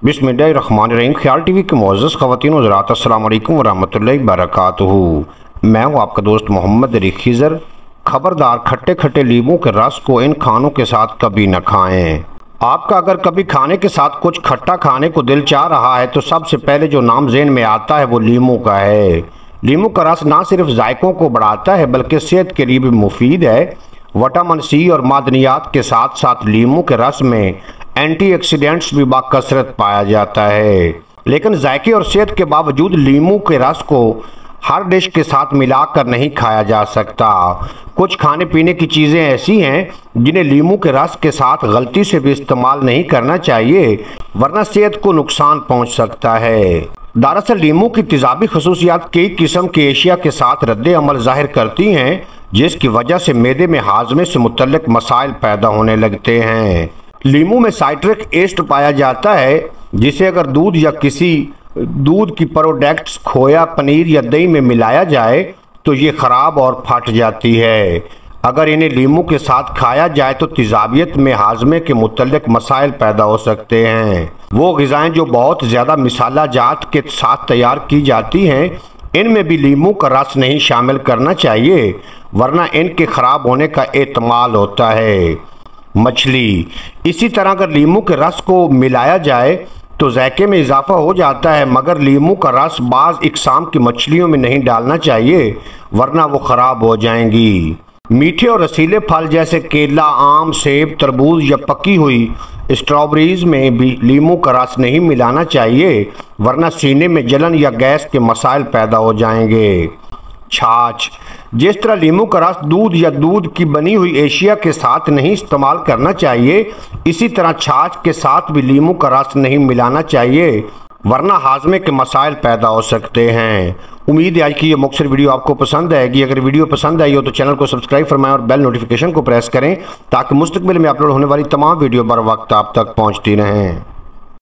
बिस्मिल्लाहिर्रहमानिर्रहीम। ख्याल टीवी के मुअज़्ज़ज़ ख़वातीन व हज़रात, अस्सलामु अलैकुम व रहमतुल्लाहि व बरकातुहू। मैं हूँ आपका दोस्त मोहम्मद अली खिज़र। खबरदार, खट्टे खट्टे लीमू के रस को इन खानों के साथ कभी न खाएं। आपका अगर कभी खाने के साथ कुछ खट्टा खाने को दिल चाह रहा है तो सबसे पहले जो नाम ज़हन में आता है वो लीमू का है। लीमू का रस ना सिर्फ जायकों को बढ़ाता है बल्कि सेहत के लिए भी मुफीद है। विटामिन सी और मादनियात के साथ साथ लीमू के रस में एंटीऑक्सीडेंट्स भी बाकसरत पाया जाता है। लेकिन जायके और सेहत के बावजूद लीमू के रस को हर डिश के साथ मिलाकर नहीं खाया जा सकता। कुछ खाने पीने की चीज़ें ऐसी हैं जिन्हें लीमू के रस के साथ गलती से भी इस्तेमाल नहीं करना चाहिए, वरना सेहत को नुकसान पहुंच सकता है। दरअसल लीमू की तेज़ाबी खसूसियात कई किस्म के एशिया के साथ रद्द अमल जाहिर करती हैं, जिसकी वजह से मैदे में हाजमे से मुतल्लिक मसाइल पैदा होने लगते हैं। लीमू में साइट्रिक एसिड पाया जाता है, जिसे अगर दूध या किसी दूध की प्रोडक्ट्स, खोया, पनीर या दही में मिलाया जाए तो ये ख़राब और फट जाती है। अगर इन्हें लीमू के साथ खाया जाए तो तेज़ाबियत में हाजमे के मुतल्लिक मसाइल पैदा हो सकते हैं। वो ग़िज़ाएँ जो बहुत ज़्यादा मसाला जात के साथ तैयार की जाती हैं, इनमें भी लीमू का रस नहीं शामिल करना चाहिए, वरना इनके ख़राब होने का एहतमाल होता है। मछली, इसी तरह अगर लीमू के रस को मिलाया जाए तो जायके में इजाफा हो जाता है, मगर लीमू का रस बाज़ इक़साम की मछलियों में नहीं डालना चाहिए, वरना वो ख़राब हो जाएंगी। मीठे और रसीले फल जैसे केला, आम, सेब, तरबूज या पकी हुई स्ट्रॉबेरीज में भी लीमू का रस नहीं मिलाना चाहिए, वरना सीने में जलन या गैस के मसाइल पैदा हो जाएंगे। छाछ, जिस तरह लीमू का रस दूध या दूध की बनी हुई एशिया के साथ नहीं इस्तेमाल करना चाहिए, इसी तरह छाछ के साथ भी लीमू का रस नहीं मिलाना चाहिए, वरना हाजमे के मसाइल पैदा हो सकते हैं। उम्मीद है आज की ये मुख्तसर वीडियो आपको पसंद आएगी। अगर वीडियो पसंद आई हो तो चैनल को सब्सक्राइब फरमाएं और बेल नोटिफिकेशन को प्रेस करें ताकि मुस्तकबिल में अपलोड होने वाली तमाम वीडियो बर वक्त आप तक पहुँचती रहें।